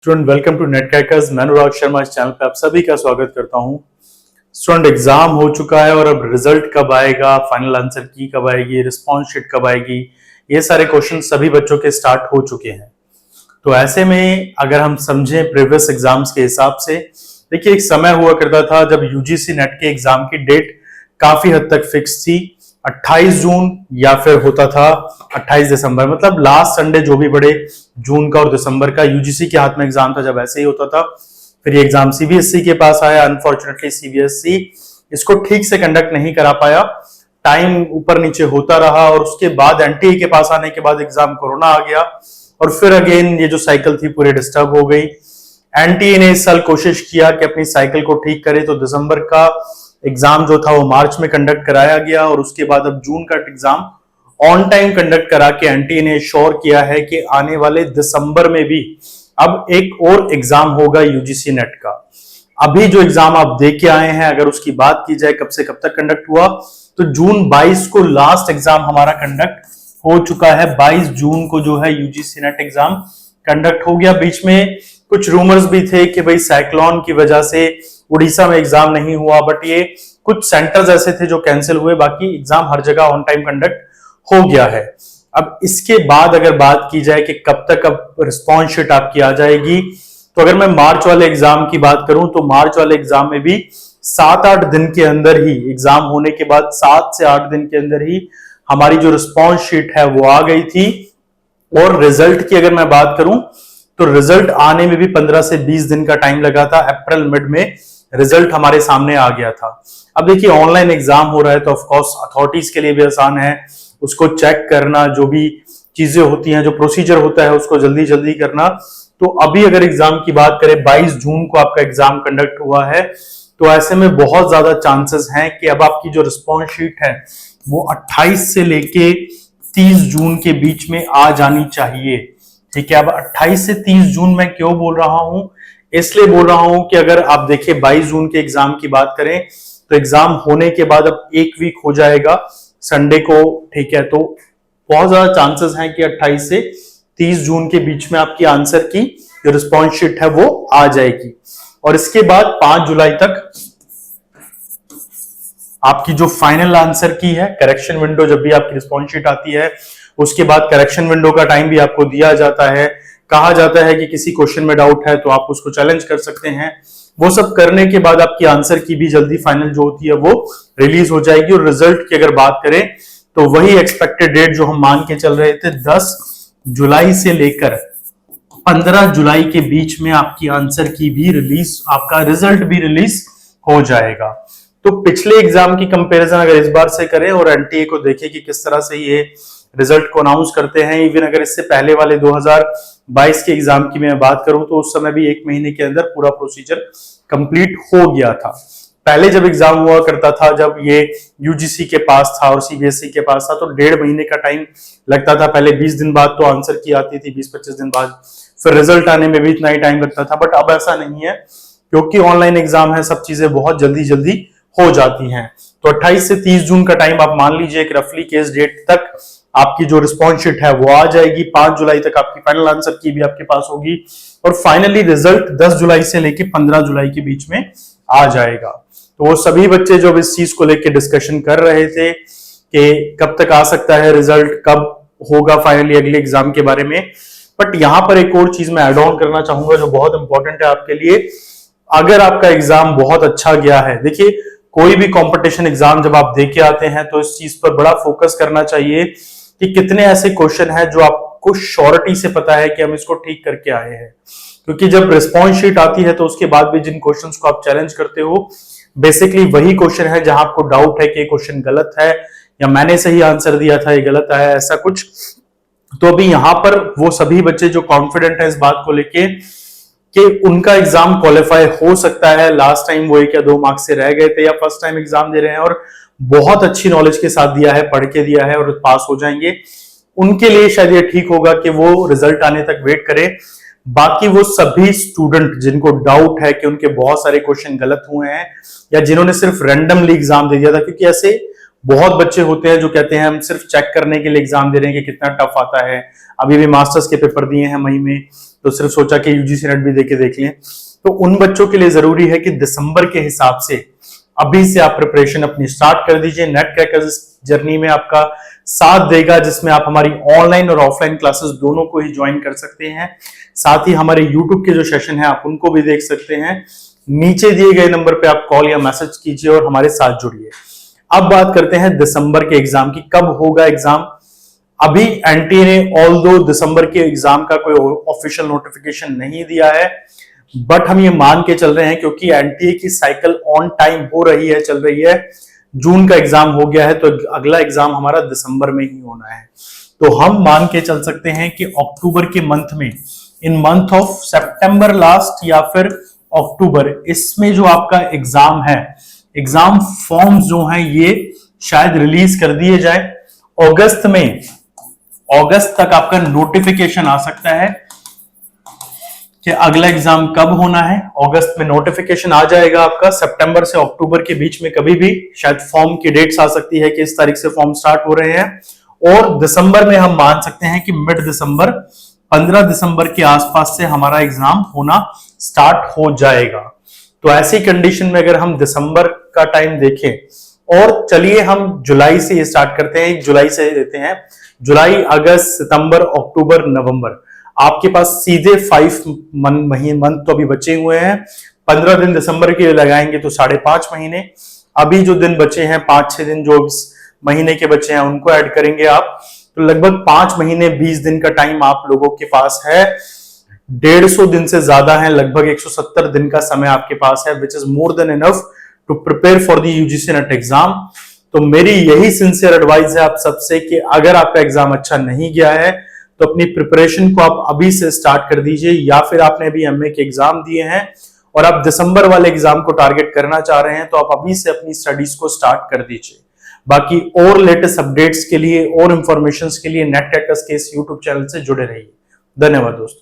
Student welcome to Net Crackers. मैं अनुराग शर्मा, इस channel पे आप सभी का स्वागत करता हूं। स्टूडेंट एग्जाम हो चुका है और अब रिजल्ट कब आएगा, फाइनल आंसर की कब आएगी, रिस्पॉन्स शीट कब आएगी, ये सारे क्वेश्चन सभी बच्चों के स्टार्ट हो चुके हैं। तो ऐसे में अगर हम समझें प्रीवियस एग्जाम्स के हिसाब से, देखिए एक समय हुआ करता था जब यूजीसी नेट के एग्जाम की डेट काफी हद तक फिक्स थी, 28 जून या फिर होता था 28 दिसंबर, मतलब लास्ट संडे जो भी पड़े जून का और दिसंबर का, यूजीसी के हाथ में एग्जाम था जब ऐसे ही होता था। फिर ये एग्जाम सीबीएसई के पास आया, अनफॉर्चुनेटली सीबीएसई इसको ठीक से कंडक्ट नहीं करा पाया, टाइम ऊपर नीचे होता रहा और उसके बाद एनटीए के पास आने के बाद एग्जाम कोरोना आ गया और फिर अगेन ये जो साइकिल थी पूरी डिस्टर्ब हो गई। एनटीए ने इस साल कोशिश किया कि अपनी साइकिल को ठीक करे, तो दिसंबर का एग्जाम जो था वो मार्च में कंडक्ट कराया गया और उसके बाद अब जून का एग्जाम ऑन टाइम कंडक्ट करा के एनटीए ने श्योर किया है कि आने वाले दिसंबर में भी अब एक और एग्जाम होगा यूजीसी नेट का। अभी जो एग्जाम आप दे के आए हैं, अगर उसकी बात की जाए कब से कब तक कंडक्ट हुआ, तो जून 22 को लास्ट एग्जाम हमारा कंडक्ट हो चुका है। 22 जून को जो है यूजीसी नेट एग्जाम कंडक्ट हो गया। बीच में कुछ रूमर्स भी थे कि भाई साइक्लोन की वजह से उड़ीसा में एग्जाम नहीं हुआ, बट ये कुछ सेंटर्स ऐसे थे जो कैंसिल हुए, बाकी एग्जाम हर जगह ऑन टाइम कंडक्ट हो गया है। अब इसके बाद अगर बात की जाए कि कब तक अब रिस्पॉन्स शीट आपकी आ जाएगी, तो अगर मैं मार्च वाले एग्जाम की बात करूं तो मार्च वाले एग्जाम में भी 7-8 दिन के अंदर ही, एग्जाम होने के बाद 7 से 8 दिन के अंदर ही हमारी जो रिस्पॉन्स शीट है वो आ गई थी। और रिजल्ट की अगर मैं बात करूं तो रिजल्ट आने में भी 15 से 20 दिन का टाइम लगा था। अप्रैल मिड में रिजल्ट हमारे सामने आ गया था। अब देखिए ऑनलाइन एग्जाम हो रहा है तो ऑफकोर्स अथॉरिटीज के लिए भी आसान है, उसको चेक करना, जो भी चीजें होती हैं, जो प्रोसीजर होता है उसको जल्दी जल्दी करना। तो अभी अगर एग्जाम की बात करें, 22 जून को आपका एग्जाम कंडक्ट हुआ है, तो ऐसे में बहुत ज्यादा चांसेस हैं कि अब आपकी जो रिस्पॉन्स शीट है वो 28 से लेके 30 जून के बीच में आ जानी चाहिए। ठीक है, अब 28 से 30 जून में क्यों बोल रहा हूं, इसलिए बोल रहा हूं कि अगर आप देखिए 22 जून के एग्जाम की बात करें तो एग्जाम होने के बाद अब एक वीक हो जाएगा संडे को। ठीक है, तो बहुत ज्यादा चांसेस हैं कि 28 से 30 जून के बीच में आपकी आंसर की जो रिस्पॉन्स शीट है वो आ जाएगी। और इसके बाद 5 जुलाई तक आपकी जो फाइनल आंसर की है करेक्शन विंडो, जब भी आपकी रिस्पॉन्स शीट आती है उसके बाद करेक्शन विंडो का टाइम भी आपको दिया जाता है। कहा जाता है कि किसी क्वेश्चन में डाउट है तो आप उसको चैलेंज कर सकते हैं। वो सब करने के बाद आपकी आंसर की भी जल्दी फाइनल जो होती है वो रिलीज हो जाएगी। और रिजल्ट की अगर बात करें तो वही एक्सपेक्टेड डेट जो हम मान के चल रहे थे, 10 जुलाई से लेकर 15 जुलाई के बीच में आपकी आंसर की भी रिलीज, आपका रिजल्ट भी रिलीज हो जाएगा। तो पिछले एग्जाम की कंपैरिजन अगर इस बार से करें और एनटीए को देखें कि किस तरह से ये रिजल्ट को अनाउंस करते हैं, इवन अगर इससे पहले वाले 2022 के एग्जाम की मैं बात करूं तो उस समय भी 1 महीने के अंदर पूरा प्रोसीजर कंप्लीट हो गया था। पहले जब एग्जाम हुआ करता था, जब ये यूजीसी के पास था और सीबीएसई के पास था, तो 1.5 महीने का टाइम लगता था। पहले 20 दिन बाद तो आंसर की आती थी, 20-25 दिन बाद, फिर रिजल्ट आने में भी इतना ही टाइम लगता था। बट अब ऐसा नहीं है, क्योंकि ऑनलाइन एग्जाम है, सब चीजें बहुत जल्दी जल्दी हो जाती हैं। तो 28 से 30 जून का टाइम आप मान लीजिए कि रफली केस डेट तक आपकी जो रिस्पॉन्स शीट है वो आ जाएगी। 5 जुलाई तक आपकी फाइनल आंसर की भी आपके पास होगी और फाइनली रिजल्ट 10 जुलाई से लेके 15 जुलाई के बीच में आ जाएगा। तो वो सभी बच्चे जो इस चीज को लेके डिस्कशन कर रहे थे कि कब तक आ सकता है रिजल्ट, कब होगा फाइनली अगले एग्जाम के बारे में, बट यहां पर एक और चीज मैं ऐड ऑन करना चाहूंगा जो बहुत इंपॉर्टेंट है आपके लिए। अगर आपका एग्जाम बहुत अच्छा गया है, देखिए कोई भी कंपटीशन एग्जाम जब आप दे के आते हैं तो इस चीज पर बड़ा फोकस करना चाहिए कि कितने ऐसे क्वेश्चन हैं जो आपको श्योरिटी से पता है कि हम इसको ठीक करके आए हैं। क्योंकि जब रिस्पॉन्स शीट आती है तो उसके बाद भी जिन क्वेश्चंस को आप चैलेंज करते हो, बेसिकली वही क्वेश्चन है जहां आपको डाउट है कि ये क्वेश्चन गलत है या मैंने सही आंसर दिया था ये गलत आया, ऐसा कुछ। तो अभी यहां पर वो सभी बच्चे जो कॉन्फिडेंट है इस बात को लेके कि उनका एग्जाम क्वालिफाई हो सकता है, लास्ट टाइम वो 1 या 2 मार्क्स से रह गए थे या फर्स्ट टाइम एग्जाम दे रहे हैं और बहुत अच्छी नॉलेज के साथ दिया है, पढ़ के दिया है और पास हो जाएंगे, उनके लिए शायद ये ठीक होगा कि वो रिजल्ट आने तक वेट करें। बाकी वो सभी स्टूडेंट जिनको डाउट है कि उनके बहुत सारे क्वेश्चन गलत हुए हैं या जिन्होंने सिर्फ रैंडमली एग्जाम दे दिया था, क्योंकि ऐसे बहुत बच्चे होते हैं जो कहते हैं हम सिर्फ चेक करने के लिए एग्जाम दे रहे हैं कि कितना टफ आता है, अभी भी मास्टर्स के पेपर दिए हैं मई में, तो सिर्फ सोचा कि यूजीसी नेट भी देके देख लें। तो उन बच्चों के लिए जरूरी है कि दिसंबर के हिसाब से अभी से आप प्रिपरेशन अपनी स्टार्ट कर दीजिए। नेट क्रैकर्स जर्नी में आपका साथ देगा, जिसमें आप हमारी ऑनलाइन और ऑफलाइन क्लासेस दोनों को ही ज्वाइन कर सकते हैं। साथ ही हमारे यूट्यूब के जो सेशन है आप उनको भी देख सकते हैं। नीचे दिए गए नंबर पे आप कॉल या मैसेज कीजिए और हमारे साथ जुड़िए। अब बात करते हैं दिसंबर के एग्जाम की, कब होगा एग्जाम। अभी एनटीए ने ऑल दो दिसंबर के एग्जाम का कोई ऑफिशियल नोटिफिकेशन नहीं दिया है, बट हम ये मान के चल रहे हैं क्योंकि एनटीए की साइकिल ऑन टाइम हो रही है, चल रही है। जून का एग्जाम हो गया है तो अगला एग्जाम हमारा दिसंबर में ही होना है। तो हम मान के चल सकते हैं कि अक्टूबर के मंथ में, इन मंथ ऑफ सितंबर लास्ट या फिर अक्टूबर, इसमें जो आपका एग्जाम है, एग्जाम फॉर्म्स जो हैं ये शायद रिलीज कर दिए जाए। अगस्त में, अगस्त तक आपका नोटिफिकेशन आ सकता है कि अगला एग्जाम कब होना है। अगस्त में नोटिफिकेशन आ जाएगा आपका। सितंबर से अक्टूबर के बीच में कभी भी शायद फॉर्म की डेट्स आ सकती है कि इस तारीख से फॉर्म स्टार्ट हो रहे हैं। और दिसंबर में हम मान सकते हैं कि मिड दिसंबर, 15 दिसंबर के आसपास से हमारा एग्जाम होना स्टार्ट हो जाएगा। तो ऐसी कंडीशन में अगर हम दिसंबर का टाइम देखें, और चलिए हम जुलाई से स्टार्ट करते हैं, 1 जुलाई से देते हैं। जुलाई, अगस्त, सितंबर, अक्टूबर, नवंबर, आपके पास सीधे 5 मंथ तो अभी बचे हुए हैं। 15 दिन दिसंबर के लिए लगाएंगे तो 5.5 महीने। अभी जो दिन बचे हैं, 5-6 दिन जो इस महीने के बचे हैं उनको ऐड करेंगे आप, तो लगभग 5 महीने 20 दिन का टाइम आप लोगों के पास है। 150 दिन से ज्यादा है, लगभग 170 दिन का समय आपके पास है, which is more than enough to prepare for the UGC NET exam. तो मेरी यही सिंसियर एडवाइस है आप सबसे कि अगर आपका एग्जाम अच्छा नहीं गया है तो अपनी प्रिपरेशन को आप अभी से स्टार्ट कर दीजिए, या फिर आपने अभी एमए के एग्जाम दिए हैं और आप दिसंबर वाले एग्जाम को टारगेट करना चाह रहे हैं तो आप अभी से अपनी स्टडीज को स्टार्ट कर दीजिए। बाकी और लेटेस्ट अपडेट्स के लिए और इंफॉर्मेशन के लिए नेट क्रैकर्स के इस यूट्यूब चैनल से जुड़े रहिए। धन्यवाद दोस्तों।